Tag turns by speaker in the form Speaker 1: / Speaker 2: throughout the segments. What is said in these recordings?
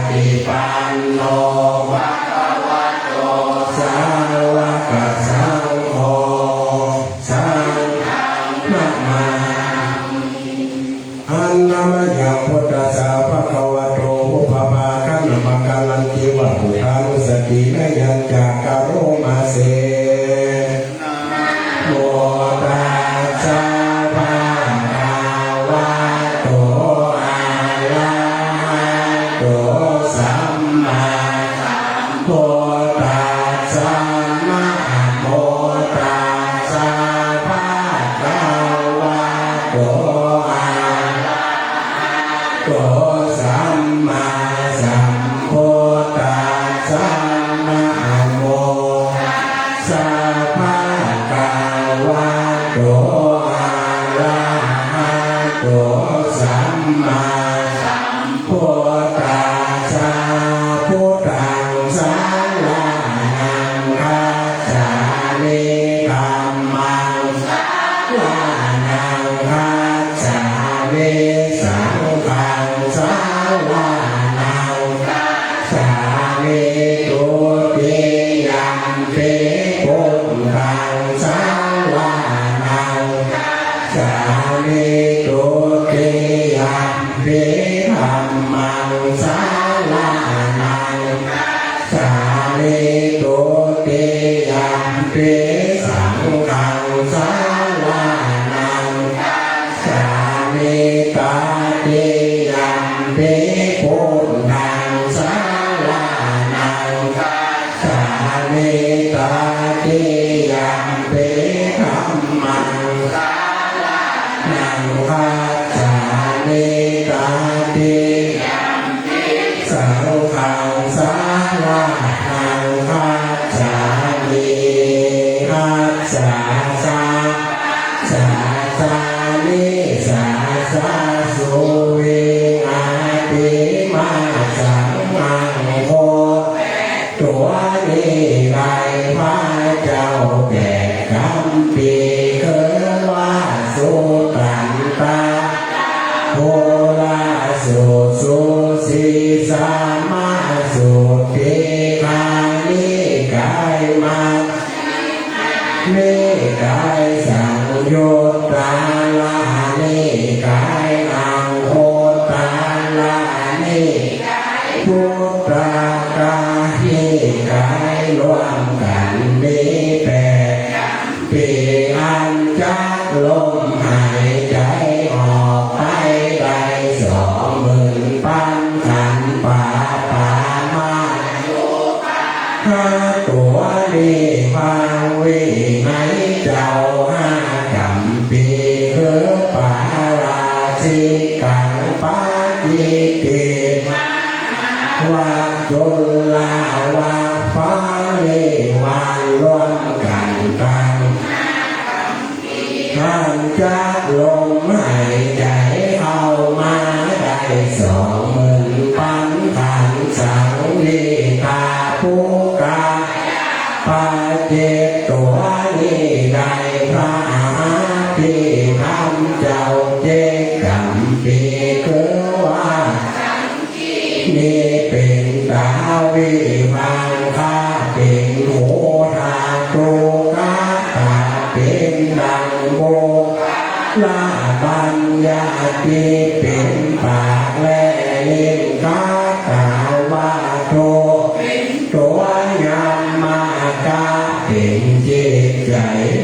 Speaker 1: ฏิปันโนภะคะวะโตสาวกสังโฆสังฆังนะมามิอันนามยังพุทธัสสะภะคะวะโตอุปปาคันมะกะลันติวะพุทธานุสตินะยัญจากะโรมาเสโมตัสสะภะคะวะโตอะระหะโตสัมมาสัมพุทธัสสะนะโมตัสสะภะคะวะโตอะระหะโตสัมมาสัมพุทธัสสะนะโมตัสสะภะคะวะโตอะระหะโตสัมมาสัมพุทธัสสะพุทธังสารนังคัจฉามิธัมมังสารนังคัจฉามิสังฆังสารนังคัจฉามิทุติยัมปิพุทธังสารนังคัจฉามิทุติยัมปิธัมมังสารนังคัจฉามิทุติยัมปิสังฆังสารนังคัจฉามิตติยัมปิพุทธังสารนังคัจฉามิตติยัมปิธัมมังสารนังคัจฉามิตติยัมปิสังฆังสารนังคัจฉามิคัจฉาสะสะสะนิสาสะสุวิอาติมาสังมังโฆตัวนี้ไรพระเจ้าแก่คำปีเกิดว่าสุตันตาโพลาสุสุสีสามาสุติคานิกายมานิกายสังโยตาลานิกายอังโคตาลานิกายพุทธกายนิกายรวมกันมีแปดปีอันจักลมหายใจออกไปได้20,000ปันขันป่าป่ามาข้าตัวนี้ฟังวิให้เจ้าห้าจำปีคือป่าราชิกังปาจิติว่าจุลาวาฟ้าเลวันรวมกันตั้งท่านจักลมหายใจเข้ามาได้20,000ปันขันสังนิตาภูกาปาเจกตัวนี้ได้พระที่ทำเจ้าเจกัมปีคือว่านี่เป็นดาวิมังคาเป็นโหราตุกาตาเป็นดังโบลาบัญญาติเป็นปากและลิ้นกาตาวาโตตัวยามากาเป็นจิตใจ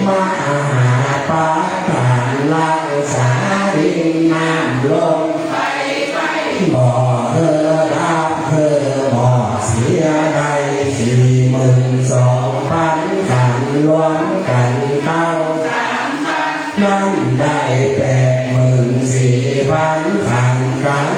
Speaker 1: มหาปาฐานลังสาดินน้ำลมบ่เธอรับเธอบ่เสียใด42,000ปันขันล้วนกันตั้งนั่นได้84,000ขันกัน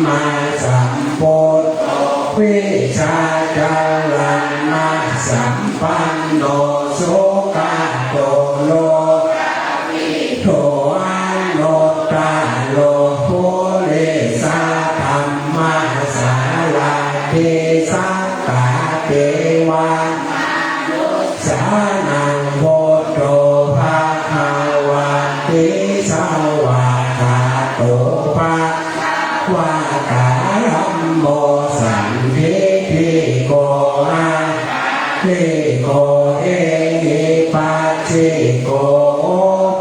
Speaker 1: มาสัมพุทโธวิชาจารัญนะสัมปันโนสุขโตโลโทอันโนตาโลภูริสาธัมมาสาลาเทสัตตาเทวาสานังโพโตภะคะวะติสาวะคาโตภะวะกาลัมโมสันทิทิโกอาทิโกเอหิปัสสิโก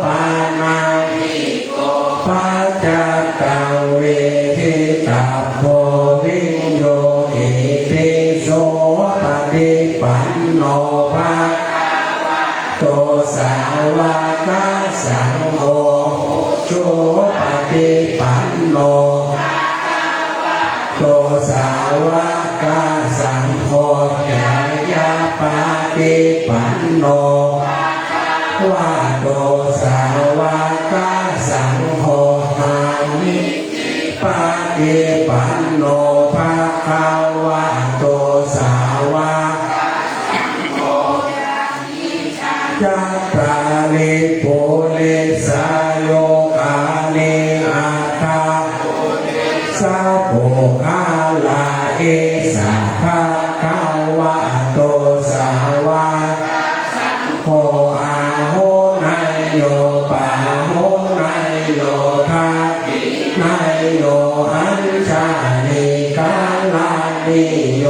Speaker 1: ปานาปัจจตังเวทิตาโพวิญโยอิติโสปฏิปันโนภะโตสาวกสังโฆโชปฏิปันโนโตสาวกสังโฆยายาปฏิปันโนวะโตสาวกสังโฆนามิปฏิปันโนภะคะวะโตสาวกจัตตาริปุริสโยกานิอัตตาสัพพคาลาเอสะภะคะวะโตสาวกโหอาโหนายโยปะโหนายโยทานายโยอัญชาลิกาลานิโย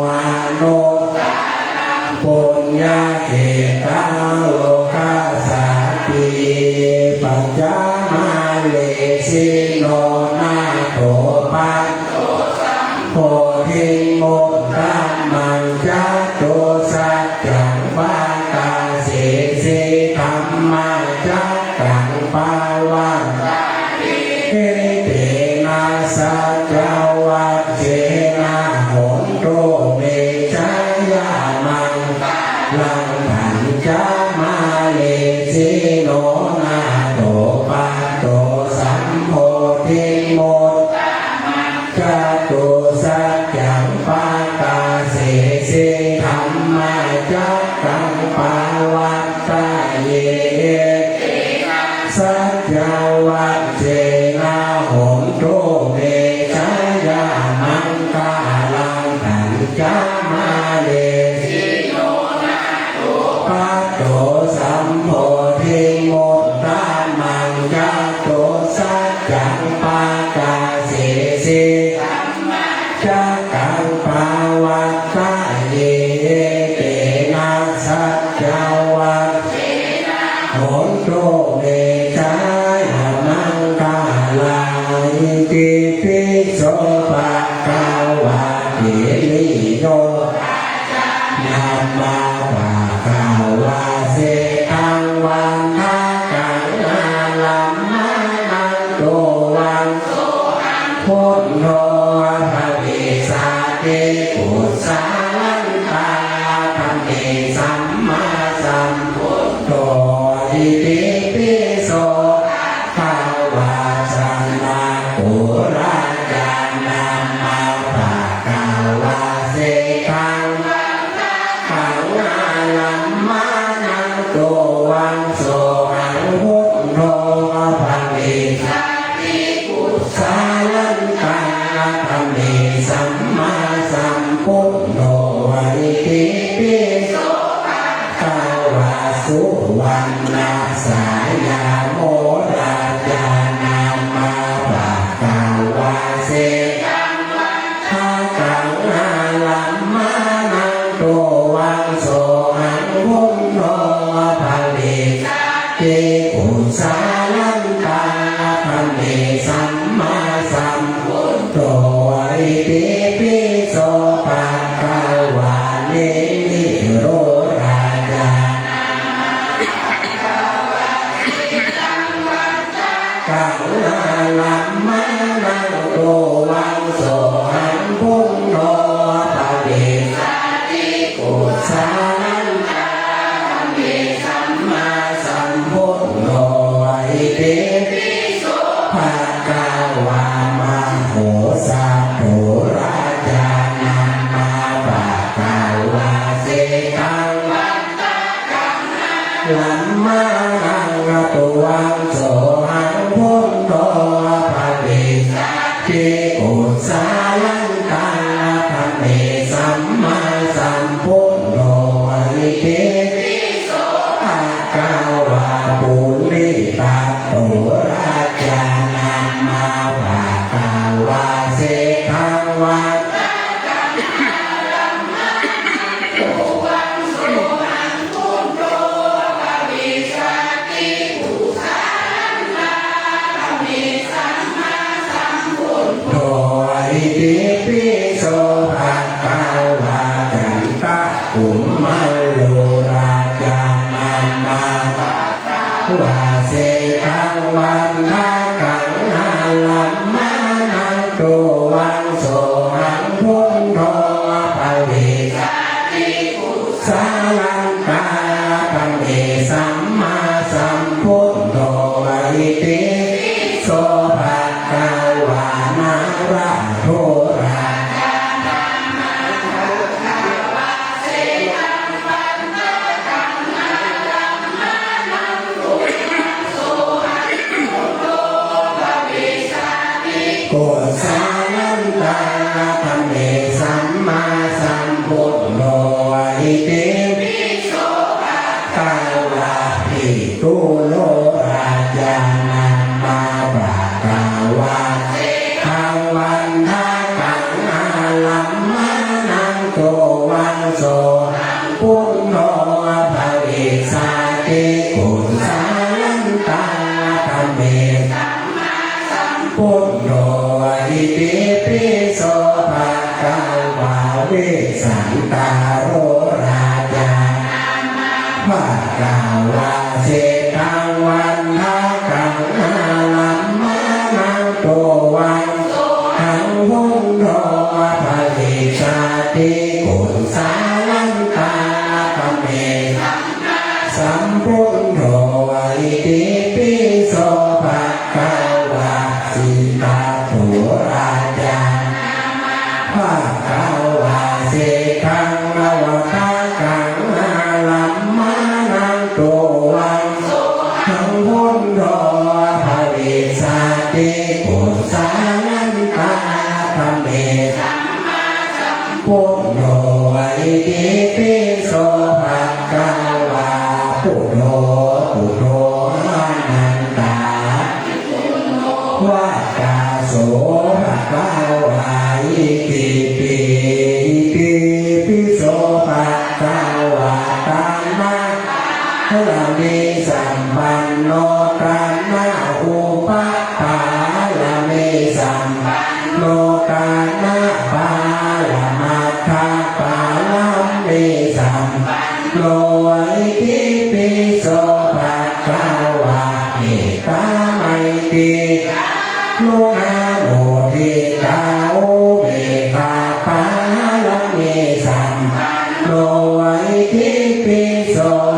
Speaker 1: อาโนปุญญาเขตาโลกาสาติปัญจมาเลสิโนนาโตปัสโพธิโมกขัมมังจัตโตสัจจังวาตาเสสิธัมมังจัตตังปาวันเอเตนะสัจจวัตเจนะโหนโตเมชัยยามังลังขันจามาเลสิโนนาโตปัสโตสัมโพธิโมกจัตโตสัจจังปาตาเสสิธัมมังจัตตังปาวัตตาเยสัจจวัตเจนะโหนโตเมชัยยามังกาลังขันจามาเลสิโนนาโตปัสโตสัมโพธิโมกขัมมังจัตโตสัจจังปาตาเสสิจักขังปาวัตตาเยเตนะสัจจวัตโหนโตเมชัยยามังกาลังอิติปิโสภะคะวะเถริโยยัมมาภะคะวะเสตังวันทะกังอาลัมมานังโตวันพุทโธภะเวสาเตปุสสาลันตาธรรมเมสัมมาสัมพุทโธอิติปิโสภะวะสันนาปุราจานัมมาภะคะวะเสตังขังอาลัมมานังโตวันโสหังพุทโธภะเวสาปุสสาลันตาธรรมเมสัมมาสัมพุทโธอิติปิโสภะคะวะสุวรรณสายาโมราจานามาภะคะวะเสตังภะกังอาลัมมานังโตวันโสหังพุทโธภะเวสาปุสสาลันตาธรรมเมสัมมาสัมพุทโธอิติปิโสภะคะวะเนมิโรราจากังอาลัมมานังโตวันโสหังพุทโธภะเวสาปุสสาลันตาธรรมเมสัมมาสัมพุทโธอิติปิโสภะคะวะมโหสา อิติปิโสภะคะวะจันตะอุมมัลโลราจานัมมาวาเสตังวันนากังอาลัมมานังโตวันโสหังพุทโธภเวสติปุสาลันตาภเวสัมมาสัมพุทโธอิติปิโสภะคะวะนะระโทราโกสาลันตาภเวสัมมาสัมพุทโธอิติปิโสภะคะวะภิกขุโลราจานัมมาภะคะวะทังวันนากังอาลัมมานังโตวันโสพุทโธภเวสติโกสาลันตาภเวสัมมาสัมพุทโธอิติปิโสภะคะวะเวสันตาโรราจาภะคะวะเสตังวันนากังอาลัมมานังโตวันทังพุทโธภเวสติโกสาลันตาภเวสัมพุทโธอิติปิโสภะคะวะสิตาโถราจาภะคะวะเสตังอวตากังอาลัมมานังโตวันทังพุทโธภเวสติโกสาลันตาภเวสัมมาสัมพุทโธอิติปิโสภะคะวะพุทโธพุทโธอนันตาวะกาโสภะคะวะอิติปิอิติปิโสภะคะวะธัมมังละเมสัมปันโนตัมมะอุปะปาละเมสัมปันโนตัมมะปาละมัคคะปาละเมสัมปันโนอิติปิโสภะคะวะเมตตาไมตรีโลนะโมทิตาโอเบกาปาละเมสัมปันโนอิติปิโส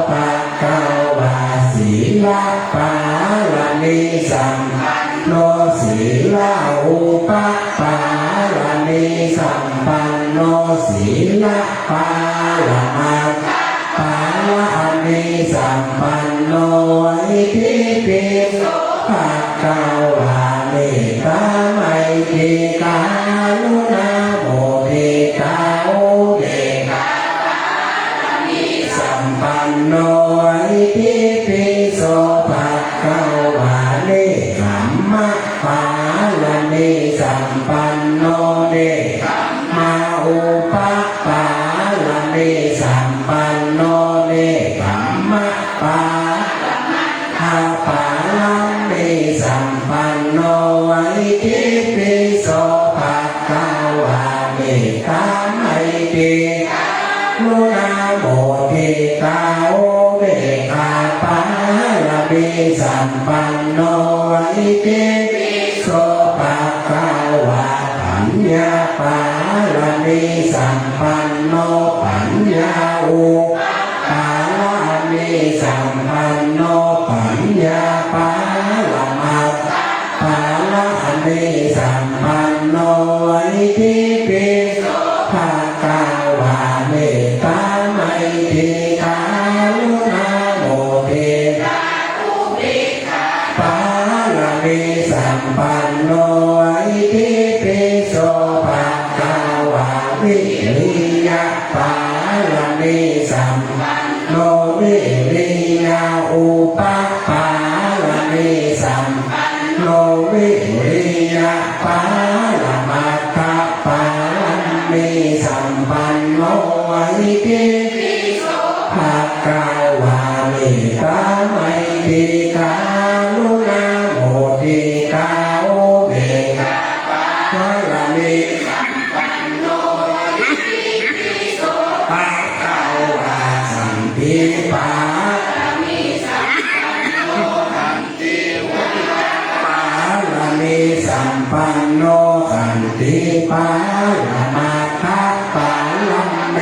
Speaker 1: ภะคะวะศีลปาละเมสัมปันโนศีลอุปปาละเมสัมปันโนศีลปาละมัคคะปาละเมสัมปันโนอิติปิโสภะคะวะเมตตาไมตรีกรุณาโมทิตาโอเบกขาสัมปันโนอิติปิโสภะคะวะเนกัมมะปาละเมสัมปันโนเนกัมมาอุปปาละเมสัมปันโนเนกัมมะปาหาปาละเมสัมปันโนอิติปิโสภะคะวะเมตตาไมตรีกรุณาโมทิตาโอเบกขาปาละเมสัมปันโนอิติปิโสภะคะวะปัญญาปาละเมสัมปันโนปัญญาอุปาละเมสัมปันโนปัญญาปาละมัคคะปาละเมสัมปันโนอิติปิโสภะคะวะเมตตาไมตรีกรุณาโมทิตาอุเบกขาปาละเมสัมปันโนอิติปิโสภะคะวะวิริยะปาละเมสัมปันโนวิริยะอุปปาละเมสัมปันโนวิริยะปาละมัคคะปาละเมสัมปันโนอิติปิโสภะคะวะเมตตาไมตรีกรุณาโมทิตาโอเบกขาปาละเม ปันโนขันติปาละมาทัปปาลัมเม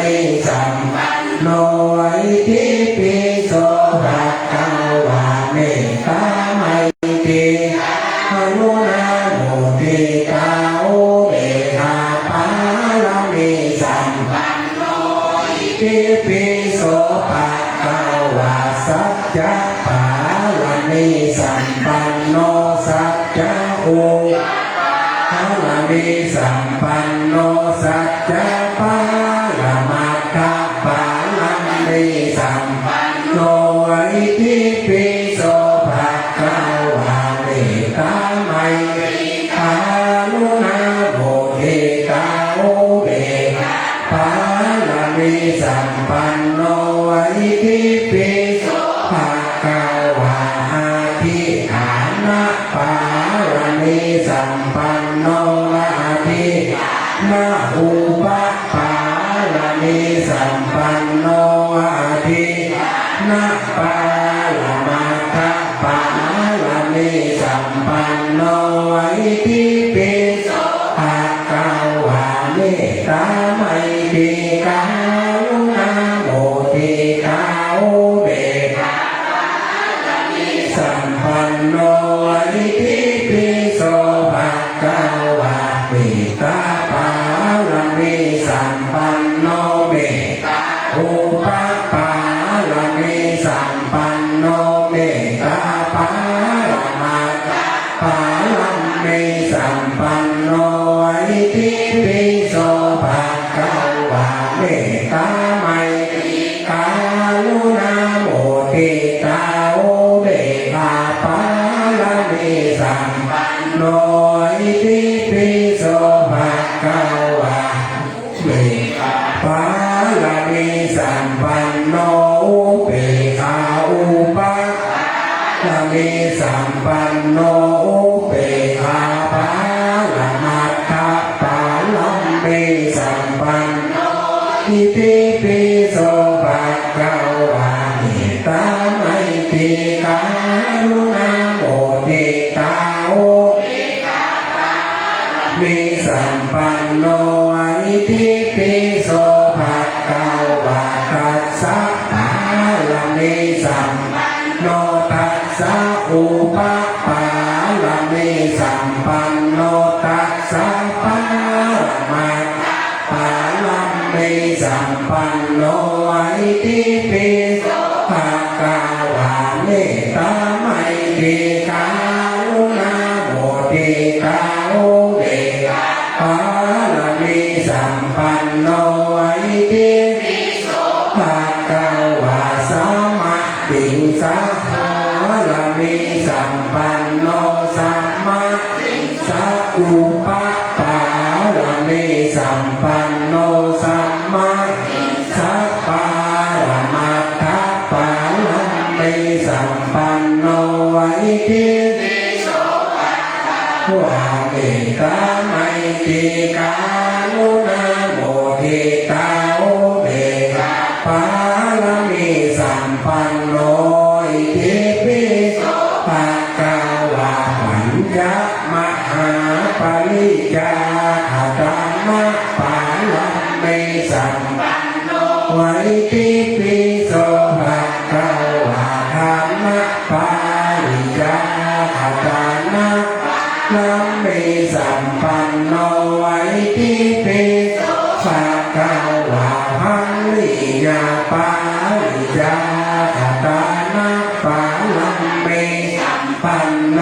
Speaker 1: สัมปันโนอิทิปิโสภะคะวะเมตตาไมตรีกรุณาโมทิตาอุเบกขาปาลัมเมสัมปันโนอิทิปิโสภะคะวะสัจจะปาลัมเมสัมปันโนสัจจะโออะระเมสัมปันโนสัจจะปาละมัคคะปาลัมเมสัมปันโนอิทิปิโสภะคะวะเมตตาไมตรีกรุณาโมทิตาอุเบกขาปาละเมสัมปันโนอิทิปิโสภะคะวะอะทิฐานะปาละเมสัมปันโนอะทินะอุปปาละเมสัมปันโนอะทินะปาละมาคะปาละเมสัมปันโนอิทิปิโสภะคะวะเมตตาไมตรีกรุณาโมทิตาอุเบกขาสัมปันโนอิทิปิโสภะคะวะเมตตาปาละเมสัมปันโนเมตตาอุปปาละเมสัมปันโนเมตตาปาละมาคะปาละเมสัมปันโนอิทิปิโสภะคะวะเมตตาไมตรีกรุณาโมทิตาอุเบกขาปาละเมสัมปันโนอิทิปิโสภะคะวะเมตตาปาละเมสัมปันโนอุเบกขาอุปละเมสัมปันโนอุเบกขาปาละมัคคะปาลัมเมสัมปันโนอิทิปิโสภะคะวะเมตตาไมตรีกรุณาโมทิตาอุเบกขาปาละเมสัมปันโนอิทิปิโสภะคะวะตัสสะปาละเมสัมปันโนตัสสะอุปปาละเมสัมปันโนตัสสะปาละมาคะปาละเมสัมปันโนอิทิปิโสภะคะวะเมตตาไมตรีกรุณาโมทิตาอุเบกขาปาละเมสัมปันโนอิทิปิโสภะคะวะสัมมาติสาหะละเมสัมปันโนสัมมาติสาอุปปาละเมสัมปันโนสัมมาติสาปาละมัคคะปาละเมสัมปันโนอิทิปิโสภะคะวะเมตตาไมตรีกรุณาโมทิตาอุเบกขาปาละเมสัมปันโนอิทิปิโสภะคะวะปัญญมหาปริยาขตามะปาละเมสัมปันโนอิทิปิโสภะคะวะธรรมะปาริยาขตามะปาละเมสัมปันโนอิทิปิโสภะคะวะหังริยาปาริยาขตามะปาละเมสัมปันโน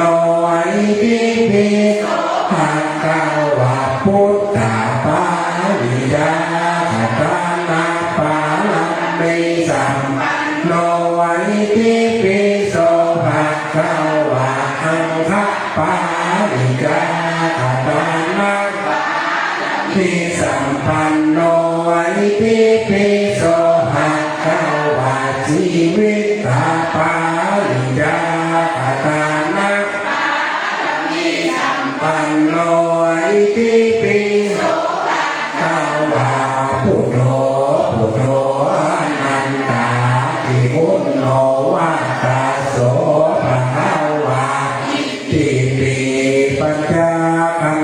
Speaker 1: อิทิปิโสภะคะวะพุทธาปาริยาขตามะปาละเมสัมปันโนอิทิปิโสภะคะวะอังคะปาริยาขตามะปาละเมสัมปันโนอิทิปิโสภะคะวะชีวิตตาปาริยาขตามะปาละเมสัมปันโนอิทิปิโสภะคะวะพุทโธพุทโธอนันตาติพุทโนวัตตาโสภะคะวะอิติปิปัญจขัน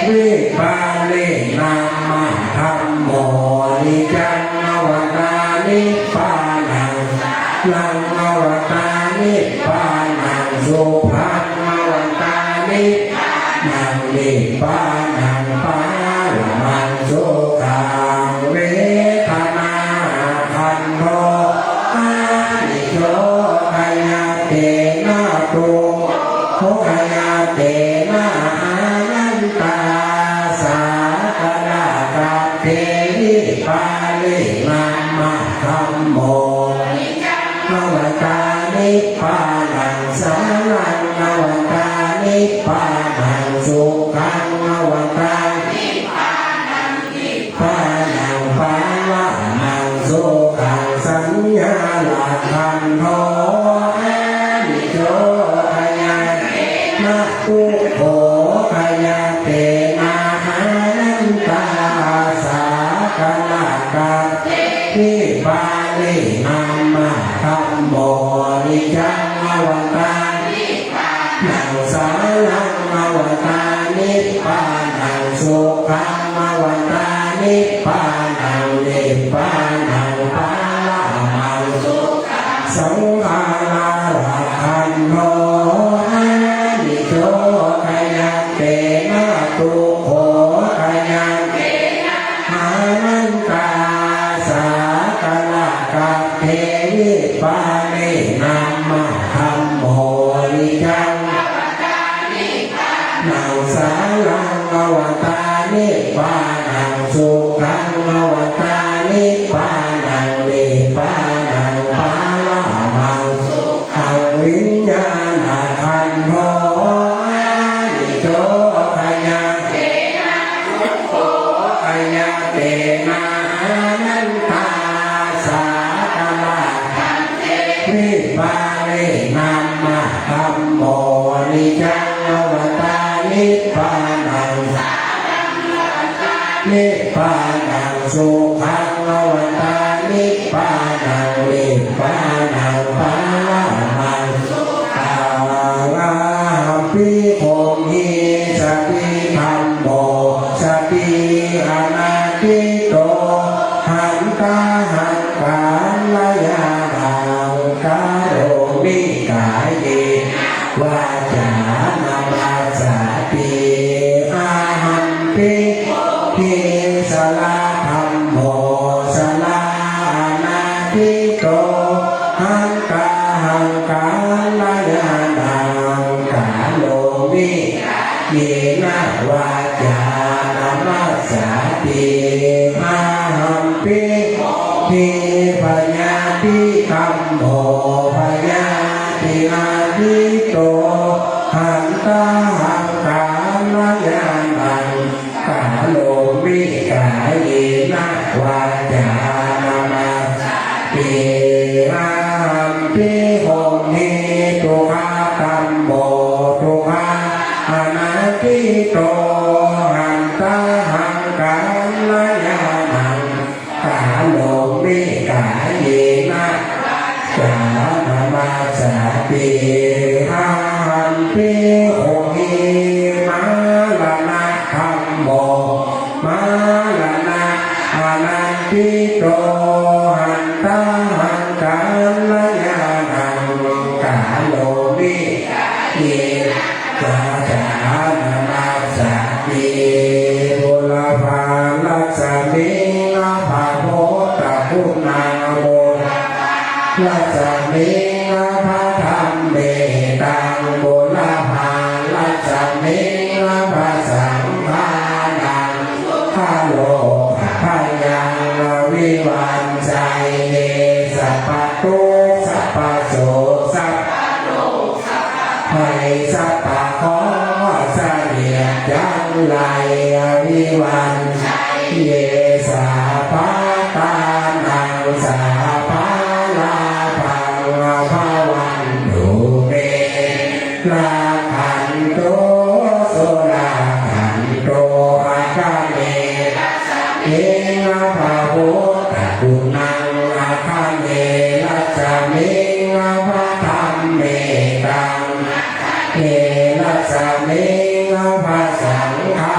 Speaker 1: วิปาลินามาธัมโมนิจังอวตานิปานังลังอวตานิปานังสุภังอวตานินังนิปานังปาลมังสุขังเวทนาคันโทอานิโยขยาเตนะตุโหขยาเตนะอานันตาสากลากาเทวิปาลินามาธัมโมอวตานิปานังสารังอวตานิปานังสุขังอวตานิปานังปาละนังสุขังสัญญาลาคันโทอานิโยขยานะตุโหขยาเตนะอานันตาสากลากาทิปาลินามาธัมโมนิจังอวตานินังสารังอวตานิปานังสุขังอวตานิปานังนิปานังปาละมังสุขังสังฆาราคันโทอานิโยขยาเตนะตุโหขยาเตนะอานันตาสากลากาเทวิปาลินามาธัมโมนิจังนังสารังอวตานิปานังสุขังอวตานิปานังนิปานังปาละมังสุขังวิญญาณขันโทอานิโยขยาเตนะทุกโขขยาเตนะอานันตาสากลากาวิปาลินามาธัมโมนิจังอวตานิปานังนิปานังสุขังอวตานิปานังนิปานังปาละมังสุขังอาภิโภมิสติธัมโมสติอนาทิโตหันตาหันกาลยานังกาโรมิกายเยวาจานามาสติอาหันติทิสลาธัมโมสลานาทิโตหันตาหันกาลยานังกาโลมิเยนะวาจานามาสติอาหันติทิพยาติธัมโมพยาติอาทิโตหันตาหันกาลยานังกาโลมิกายเยนะวาจานามาสติอาหันติโหมิตุฆาธัมโมตุฆาอนาทิโตหันตาหันกาลยานังกาโลมิกายเยนะจานามาสติอาหันติโหมิมาลนะธัมโมมาลนะอานันติโตหันตาหันกาลยานังกาโลมิเยจานามาสติบุลภาลัสสะมิงภาโพตะคุณาโมลัสสะมิงภาธัมเมตังบุลภาลัสสะมิงภาสังฆานังภาโลภายังวิวันใจเนสัพพะตุสัพพะโสสัพพะโลสัพพะภัยสัพพะขอเสนียดจังไรวิวันเยสาภาตานังสาภาลาภังภาวันตุเมลาขันโตโสลาขันโตอาคาเมเองภาโหตะกุนังอาคาเมลัสสะเมภาธัมเมตังเอลัสสะเมภาสังฆา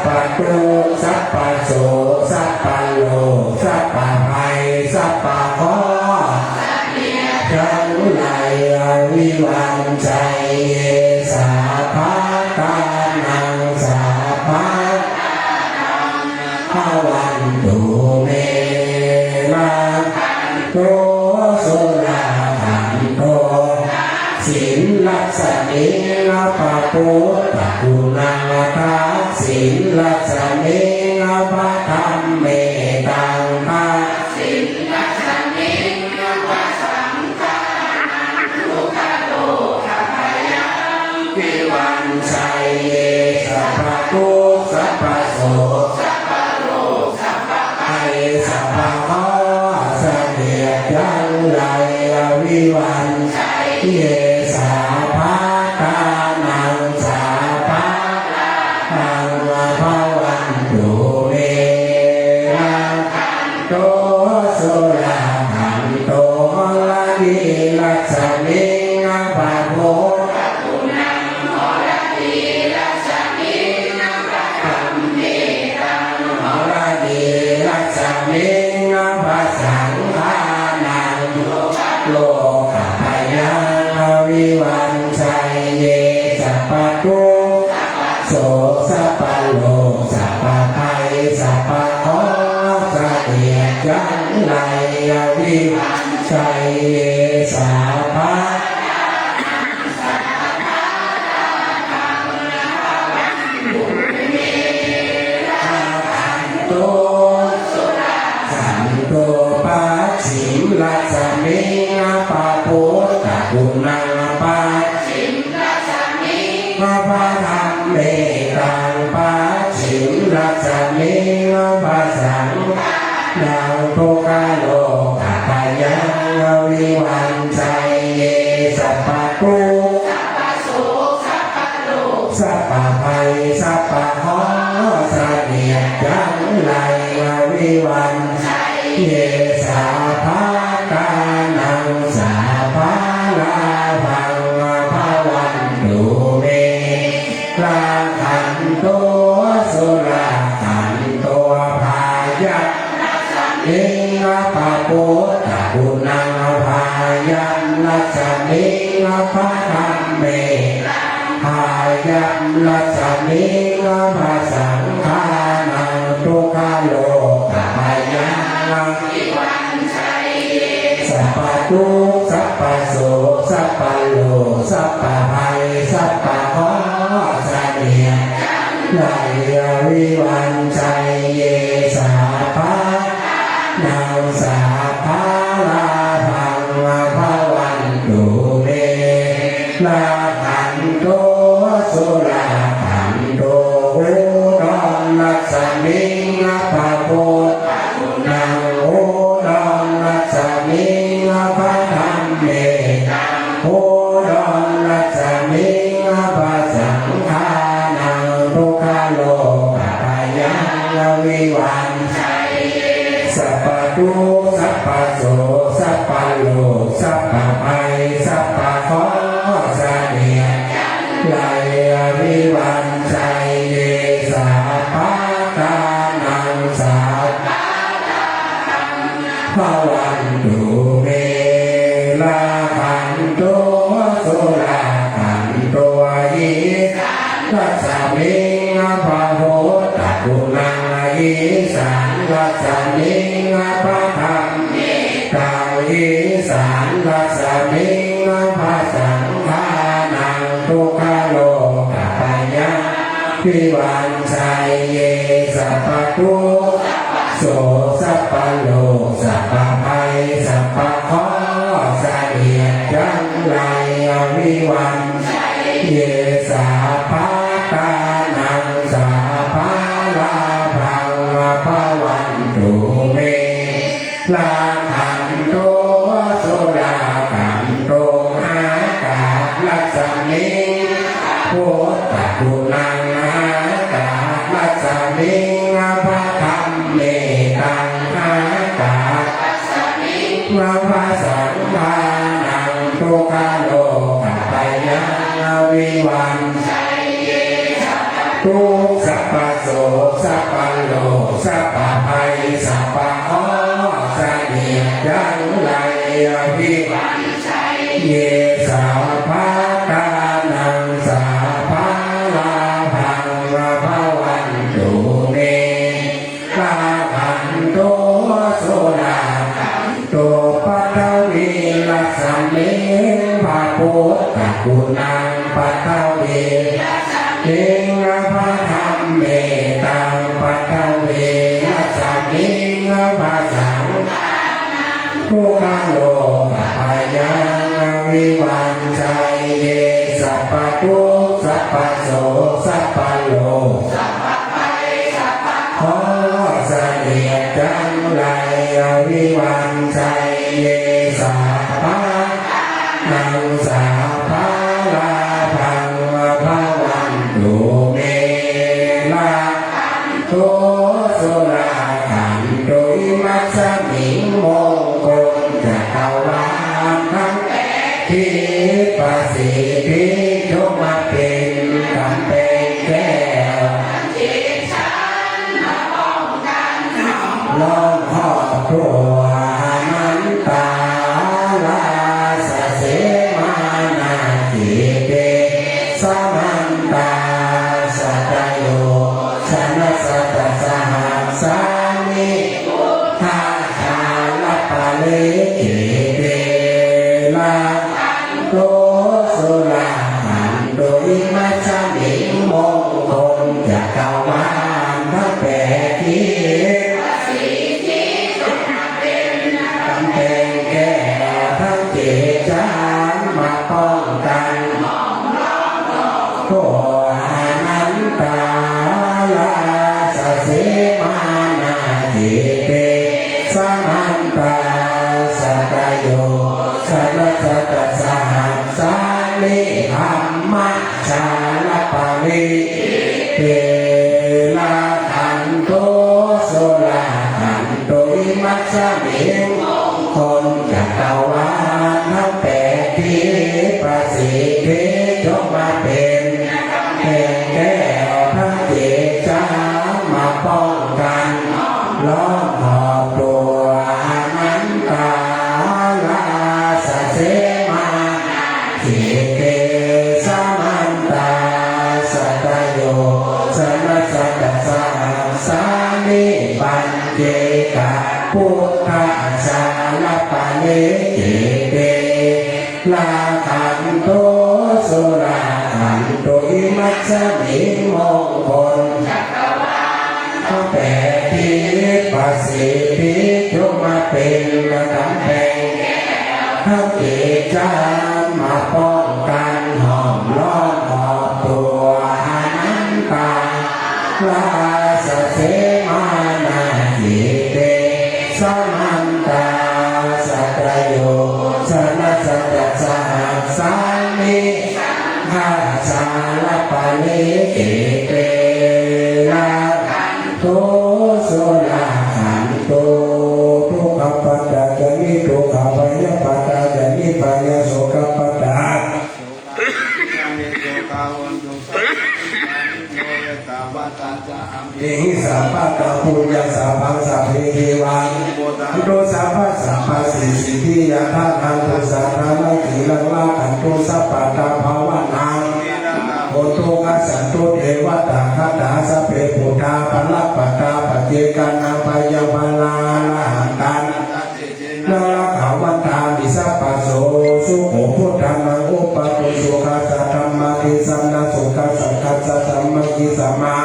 Speaker 1: พพทุกข์สัพพโสสัพพโลกสัพพภัยสัพพเคราะห์ทั้งหลายวิวันชัยเยสาภาตานังสาภาภวันตุเมมาโตสุราหันโตสินลักษณิงปะปุตตะกุณังทักสินลักษณิงปะธรรมเมตังปะสินลักษณิงปะสังฆานังทุกขโลกภยังวิวันชัยเยสัพพทุกข์สัพพโสสัพพโลกสัพพภัยสัพพเคราะห์เสด็จยังไลวิวันชัยเยสาภาตานังสาภาทังภวันตุเมนะขันโตสุราขันโตลานิลักษณิงปะโพตะกุณังโหราติลักษณิงปะธรรมเมตังโหราติลักษณิงปะสังฆานังโลกภยังวิวันชัยเยสัพพทุกข์โสสัพพโลกสัพพภัยสัพพเคราะห์เสด็จยังไลวิวันชัยเยสาภาโตสันโตปัสสิมลักษณิงปะปุตตะกุณังปัสสิมลักษณิงปะธรรมเมตังปัสสิมลักษณิงปะสังฆานังทุกขโลกภยังวิวันชัยเยสัพพทุกข์สัพพโสสัพพโลกสัพพภัยสัพพเคราะห์เสด็จยังไลวิวันชัยเยสาภาตานังสาภาลาภังภวันตุเมลาขันโตสุราขันโตภายัพนิงปะปุตตะกุณังภายัพลักษณิงปะธรรมเมภายัพลักษณิงปะสังฆานังทุกขโลกภยังวิวันชัยเยสัพพทุกข์สัพพโสสัพพโลกสัพพภัยสัพพเคราะห์เสด็จไลวิวันชัยเยสาภานังสาภาลาภังภวันตุเมลาขันโตสุราขันโตอุดรลักษณิงปะปุตตะกุณังอุดรลักษณิงปะธรรมเมตังอุดรลักษณิงปะสังฆานังทุกขโลกภยังวิวันชัยเยสัพพทุกข์สัพพโสสัพพโลกสัพพภัยสัพพเคราะห์เสด็จไลวิวันชัยเยสาภาตานังสาภาวันตุเมลาขันโตสุราขันโตยิลักษณิงปะโพตตะกุณังยิสังลักษณิงปะธรรมเมตังยิสังลักษณิงปะสังฆานังทุกขโลกภยังวิวันชัยเยสัพพทุกข์โสสัพพโลกสัพพภัยสัพพเคราะห์เสด็จยังไลวิวันชัยเยสาภาตานังสาภาลาภังภวันตุเมลาขันโตสุราขันโตอากาศลักษณิพุทธกุณังอากาศลักษณิพระธรรมเมตังอากาศลักษณิพระสังฆานังทุกขโลกภยังวิวันชัยเยสัพพทุกข์สัพพโส สัพพะโลสัพพะภัยสัพพะขอเสด็จยังไหลวิวันชัยเยสัพพะกานังสัพพะลาภังภวันตุเมลาภันตุโสดาภันตุปัทวีลัสสะเมภะพุทธคุณังปัทวีเิงพระธรรมเมตังปัทวีลัสสะเมภะสังทุกขโลกปัญญาวิวันชัยเยสัพพะทุกข์สัพพะโสสัพพะโลสัพพะภัยสัพพะขอเสด็จจังไรวิวันชัยเยสัพพะนังสัพพะลาภังภวันตุเมลาภันตุโสดาขันตุอิมัสสมิงมงคลจักรวาลทั้งที่ประสิทธิยกมาเป็นกำเป็นแก้วจิตฉันมาป้องกันล้อมครอบครัวมันตาลาสะเสมานาจิเตสมันตาสัตโยชนะสัตสหัสสามิพุทธาชาลปะเลจิเตลาโตสุราหันโดยมัจจมิมงคลจักรวาลทั้งแปดทิศประสิทธิจงมาเป็นกำแพงแก้วทั้งเจ็ดจานมาป้องกันโคอานันตาลาสะเสมานาจิเตสมันตาสัตโยสัตสัตสหัสสามิธรรมชาลปะริเตลาขันโตโสลาขันโตอิมัสสมิงมงคลจักรวาลทั้งแปดทิศประสิทธิจงมาเป็นแห่งแก้วทั้งเจ็ดจานมาป้องกันล้อมครอบครัวอนันตาลาสะเสมาจิเตสมันตาสัตโยชนะสัตสหัสสามิปัญเจกะพุทธาชาลปะเลจิเตลาขันโตสุราขันโตอิมัสสมิงมงคลจักรวาลทั้งแปดทิศประสิทธิยกมาเป็นกำแพงแก้วทั้งเจ็ดจานมาป้องกันห้อมล้อมครอบตัวอนันตาลาสะเสมานาจิเตสมันตาสัตโยชนะสัตสหัสสามิหาชาลปะเลจิเตลาขันโตโสลาขันโตทุกขปัตตาจะนิทุกขปัญญปัตตาจะนิปัญญโสกปัตตาเอหิสัพพะตะปุญญาสัพพังสัพเพเทวังโตสัพพะสัพพะสิสิทธิยะธาทังตุสัทธานาทีลังลาขันโตสัพพะตาภาวนาโอโตกัสสันโตเทวตาคาถาสัพเพปุถาปัลลปัตตาปเจกานาปายาภาลาลาหันตันนาลขาวตามิสัพพะโสสุโขพุทธานังอุปตุสุขัสสะธรรมะทิสัมนาสุขัสสะขัสสะธรรมะทิสัมมา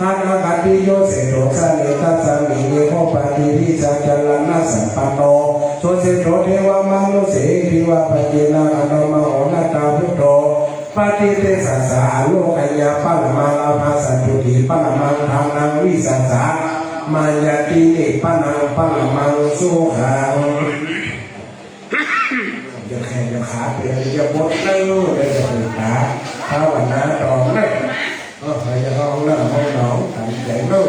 Speaker 1: อานาคติโยเสโตสะเนตัสสะมิเนโหปฏิวิสัจจลนะสัมปันโนโสเสโตเทวมนุเสทิวะปเจนะอนุมโหนาตาพุทโธปฏิเตสัสสะโลกัญญาปัลมาลาภาสันตุติปัลมังทานังวิสัสสะมายาติเนปันังปัลมังสุขังจะแข่งจะขาเปลี่ยนจะบดเล่เลยจะตื่นตาภาวนาต่อเลยใครจะห้องน้ำห้องน้องทำใจโน่